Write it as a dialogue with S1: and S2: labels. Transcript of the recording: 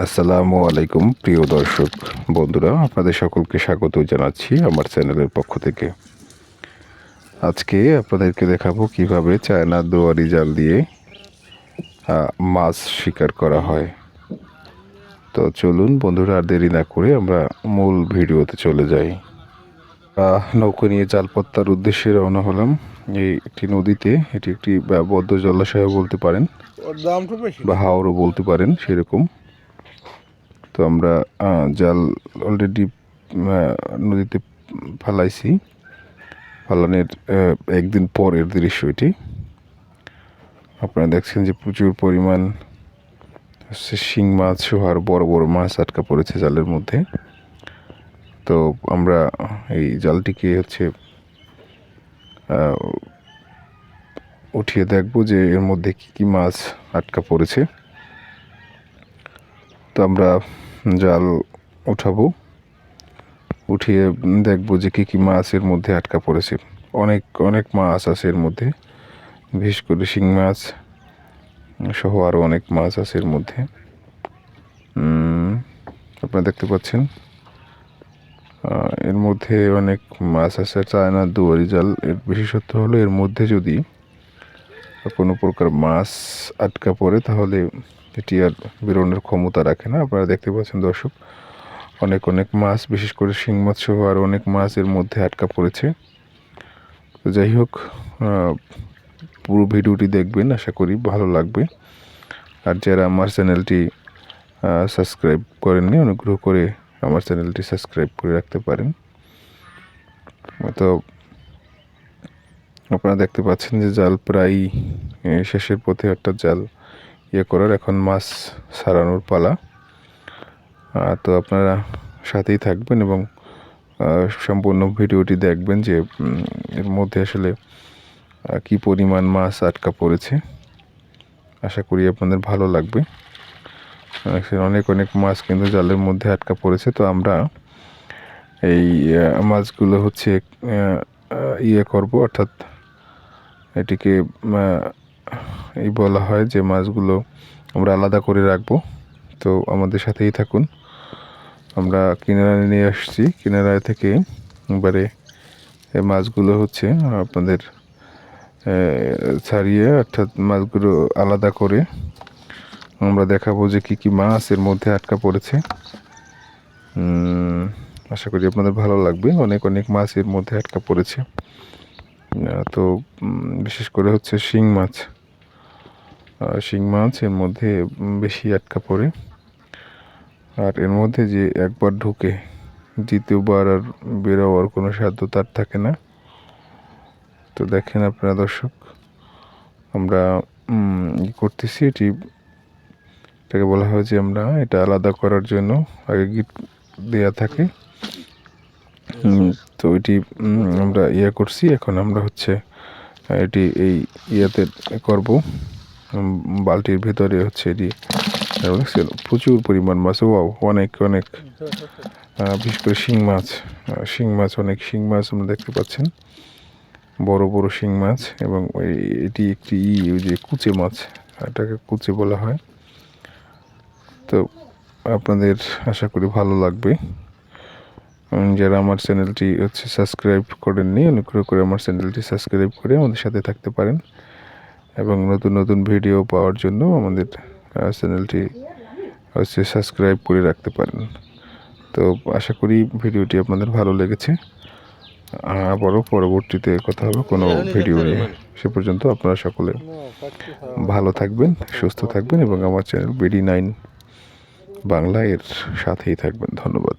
S1: আসসালামু আলাইকুম প্রিয় দর্শক বন্ধুরা, আপনাদের সকলকে স্বাগত জানাচ্ছি আমার চ্যানেলের পক্ষ থেকে। আজকে আপনাদেরকে দেখাবো কিভাবে চায়না দুয়ারি জাল দিয়ে মাছ শিকার করা হয়। তো চলুন বন্ধুরা, আর দেরি না করে আমরা মূল ভিডিওতে চলে যাই। নৌকো নিয়ে জাল পাত্তার উদ্দেশ্যে রওনা হলাম এই একটি নদীতে। এটি একটি বদ্ধ জলাশয় বলতে পারেন বা হাওরও বলতে পারেন সেরকম। তো আমরা জাল অলরেডি নদীতে ফালাইছি। ফালানোর একদিন পরের দৃশ্য এটি। আপনারা দেখছেন যে প্রচুর পরিমাণ শিং মাছ সহ আর বড় বড় মাছ আটকা পড়েছে জালের মধ্যে। তো আমরা এই জালটিকে উঠিয়ে দেখব যে এর মধ্যে কি কি মাছ আটকা পড়েছে। তো আমরা জাল উঠাবো, উঠিয়ে দেখবো যে কী কী মাছ এর মধ্যে আটকা পড়েছে। অনেক অনেক মাছ আছে এর মধ্যে, বিশেষ করে শিং মাছ সহ আরও অনেক মাছ আছে এর মধ্যে। আপনারা দেখতে পাচ্ছেন এর মধ্যে অনেক মাছ আছে। চায়না দুয়ারি জাল এর বিশেষত্ব হলো এর মধ্যে যদি কোনো প্রকার মাছ আটকা পড়ে তাহলে এটি আর বেরোনোর ক্ষমতা রাখে না। আপনারা দেখতে পাচ্ছেন দর্শক, অনেক অনেক মাছ, বিশেষ করে শিং মাছ সহ আর অনেক মাছ এর মধ্যে আটকা পড়েছে। তো যাই হোক, পুরো ভিডিওটি দেখবেন, আশা করি ভালো লাগবে। আর যারা আমার চ্যানেলটি সাবস্ক্রাইব করেননি, অনুগ্রহ করে আমার চ্যানেলটি সাবস্ক্রাইব করে রাখতে পারেন। তো আপনারা দেখতে পাচ্ছেন যে জাল প্রায় শেষের পথে। একটা জাল করার, এখন মাছ ছাড়ানোর পালা। তো আপনারা সাথেই থাকবেন এবং সম্পূর্ণ ভিডিওটি দেখবেন যে এর মধ্যে আসলে কি পরিমাণ মাছ আটকা পড়েছে। আশা করি আপনাদের ভালো লাগবে। অনেক অনেক মাছ কিন্তু জালের মধ্যে আটকা পড়েছে। তো আমরা এই মাছগুলো করব, অর্থাৎ এটিকে বলা হয় যে মাছগুলো আমরা আলাদা করে রাখবো। তো আমাদের সাথেই থাকুন। আমরা কিনারায় নিয়ে আসছি, কিনারায় থেকে এবারে এই মাছগুলো আপনাদের ছাড়িয়ে, অর্থাৎ মাছগুলো আলাদা করে আমরা দেখাবো যে কী কী মাছ এর মধ্যে আটকা পড়েছে। আশা করি আপনাদের ভালো লাগবে। অনেক অনেক মাছ এর মধ্যে আটকা পড়েছে। তো বিশেষ করে শিং মাছ। শিং মাছ এর মধ্যে বেশি আটকা পড়ে। আর এর মধ্যে যে একবার ঢুকে দ্বিতীয়বার আর বেরোয়ার কোনো সাধ্য তার থাকে না। তো দেখেন আপনারা দর্শক, আমরা করতেছি এটাকে বলা হয় যে আমরা এটা আলাদা করার জন্য আগে গিট দেয়া থাকে। তো এটি আমরা করছি। এখন আমরা এটি এই করব। বালতির ভেতরে এটি প্রচুর পরিমাণ মাছ। অনেক অনেক, বিশেষ করে শিং মাছ অনেক শিং মাছ আমরা দেখতে পাচ্ছেন, বড় বড় শিং মাছ। এবং এটি একটি ওই যে কুচে মাছ, এটাকে কুচে বলা হয়। তো আপনাদের আশা করি ভালো লাগবে। যারা আমার চ্যানেলটি সাবস্ক্রাইব করেননি, অনুগ্রহ করে আমার চ্যানেলটি সাবস্ক্রাইব করে আমাদের সাথে থাকতে পারেন এবং নতুন নতুন ভিডিও পাওয়ার জন্য আমাদের চ্যানেলটি সাবস্ক্রাইব করে রাখতে পারেন। তো আশা করি ভিডিওটি আপনাদের ভালো লেগেছে। আবারও পরবর্তীতে কথা হবে কোনো ভিডিও নিয়ে। সে পর্যন্ত আপনারা সকলে ভালো থাকবেন, সুস্থ থাকবেন এবং আমার চ্যানেল BD9 বাংলা এর সাথেই থাকবেন। ধন্যবাদ।